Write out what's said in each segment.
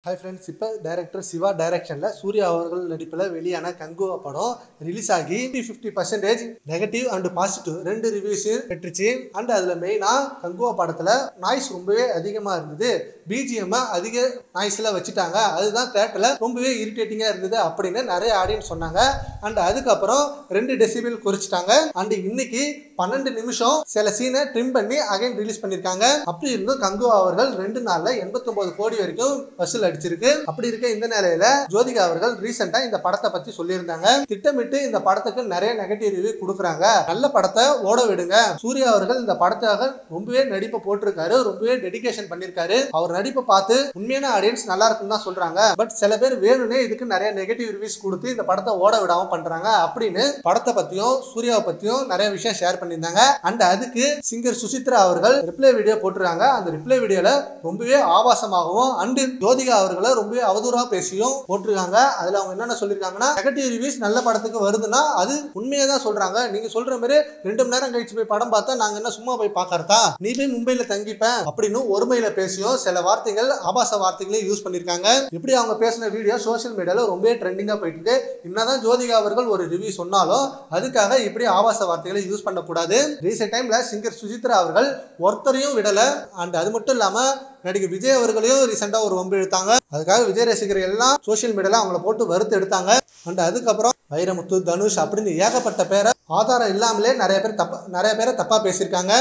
Hi friends, இப்போ director Siva டைரக்ஷனில் சூர்யா அவர்கள் நடிப்பில் வெளியான கங்குவா படம் ரிலீஸ் ஆகி 50% நெகட்டிவ் அண்ட் பாசிட்டிவ் ரெண்டு ரிவ்யூஸையும் பெற்றுச்சு. அண்ட் அதில் மெயினாக கங்குவா படத்தில் நாய்ஸ் ரொம்பவே அதிகமாக இருந்தது. பிஜிஎம் அதிக நாய்ஸில் வச்சுட்டாங்க. அதுதான் தேட்டரில் ரொம்பவே இரிட்டேட்டிங்காக இருந்தது அப்படின்னு நிறைய ஆடியன்ஸ் சொன்னாங்க. அண்ட் அதுக்கப்புறம் 2 டெசிபிள் குறைச்சிட்டாங்க. அண்ட் இன்னைக்கு 12 நிமிஷம் சில சீனை ட்ரிம் பண்ணி அகைன் ரிலீஸ் பண்ணியிருக்காங்க. அப்படி இருந்தும் கங்குவா அவர்கள் 2 நாளில் 89 கோடி வரைக்கும் வசூல் அடிச்சிருக்கு. அப்படி இருக்க இந்த நிலையில ஜோதிகா அவர்கள் ரீசெண்டா இந்த படத்தை பத்தி சொல்லியிருந்தாங்க. திட்டமிட்டு இந்த படத்துக்கு நிறைய நெகட்டிவ் ரிவ்யூ கொடுக்குறாங்க, நல்ல படத்தை ஓட விடுங்க. சூர்யா அவர்கள் இந்த படத்தாக ரொம்பவே நடிப்பை போட்டிருக்காரு, ரொம்பவே டெடிகேஷன் பண்ணிருக்காரு. அவர் நடிப்பை பார்த்து உண்மையான ஆடியன்ஸ் நல்லா இருக்குன்னு தான் சொல்றாங்க. பட் சில பேர் வேணும்னே இதுக்கு நிறைய நெகட்டிவ் ரிவ்யூஸ் கொடுத்து இந்த படத்தை ஓட விடாம பண்றாங்க அப்படின்னு படத்தை பத்தியும் சூர்யாவை பத்தியும் நிறைய விஷயம் ஷேர் பண்ணியிருந்தாங்க. அண்ட் அதுக்கு சிங்கர் சுசித்ரா அவர்கள் ரிப்ளை வீடியோ போட்டிருக்காங்க. அந்த ரிப்ளை வீடியோல ரொம்பவே ஆபாசமாகவும் அண்ட் ஜோதிகா அவர்களை ரொம்பவே அவதூறா பேசியும் போட்டிருக்காங்க. அதுல அவங்க என்னென்ன சொல்லிருக்காங்கன்னா, நெகட்டிவ் ரிவ்யூஸ் நல்ல படத்துக்கு வருதுன்னா அது உண்மையை தான் சொல்றாங்க. நீங்க சொல்ற மாதிரி 2 மணி நேரம் கழிச்சு போய் படம் பார்த்தா நாங்க என்ன சும்மா போய் பாக்கறதா, நீ போய் மும்பைல தங்கிப்ப அப்படின்னு ஒருமையில பேசியும் சில வார்த்தைகள் ஆபாச வார்த்தைகளையும் யூஸ் பண்ணிருக்காங்க. இப்படி அவங்க பேசின வீடியோ சோசியல் மீடியால ரொம்பவே ட்ரெண்டிங்கா போயிட்டு இருக்கு. என்னதான் ஜோதிகா அவர்கள் ஒரு ரிவ்யூ சொன்னாலும் அதுக்காக இப்படி ஆபாச வார்த்தைகளை யூஸ் பண்ணக்கூடாது. ரீசெண்ட் டைம்ல சிங்கர் சுசித்ரா அவர்கள் ஒருத்தரையும் விடல. அண்ட் அது மட்டும் இல்லாம நடிகர் விஜய் அவர்களையும் ரீசெண்டா ஒரு வம்பு எடுத்தாங்க. அதுக்காக விஜய் ரசிகர்கள் எல்லாம் சோசியல் மீடியால அவங்கள போட்டு வறுத்து எடுத்தாங்க. அண்ட் அதுக்கப்புறம் வைரமுத்து, தனுஷ் அப்படின்னு ஏகப்பட்ட பேரை ஆதாரம் இல்லாமலே நிறைய பேரை தப்பா பேசியிருக்காங்க.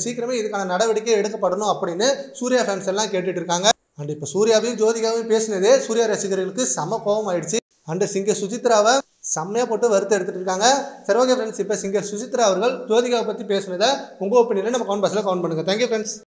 சீக்கிரமே இதுக்கான நடவடிக்கை எடுக்கப்படணும் அப்படின்னு சூர்யா ஃபேன்ஸ் எல்லாம் கேட்டுட்டு இருக்காங்க. அண்ட் இப்ப சூர்யாவையும் ஜோதிகாவையும் பேசினதே சூர்யா ரசிகர்களுக்கு செம கோபம் ஆயிடுச்சு. அண்ட் சிங்கர் சுசித்ராவை செம்மையா போட்டு வறுத்து எடுத்துட்டு இருக்காங்க. சரி, ஓகே ஃப்ரெண்ட்ஸ், இப்போ சிங்கர் சுசித்ரா அவர்கள் ஜோதிகாவை பத்தி பேசினதை உங்க ஒப்பீனியனை நம்ம கமெண்ட் பாக்ஸ்ல கமெண்ட் பண்ணுங்க. Thank you friends.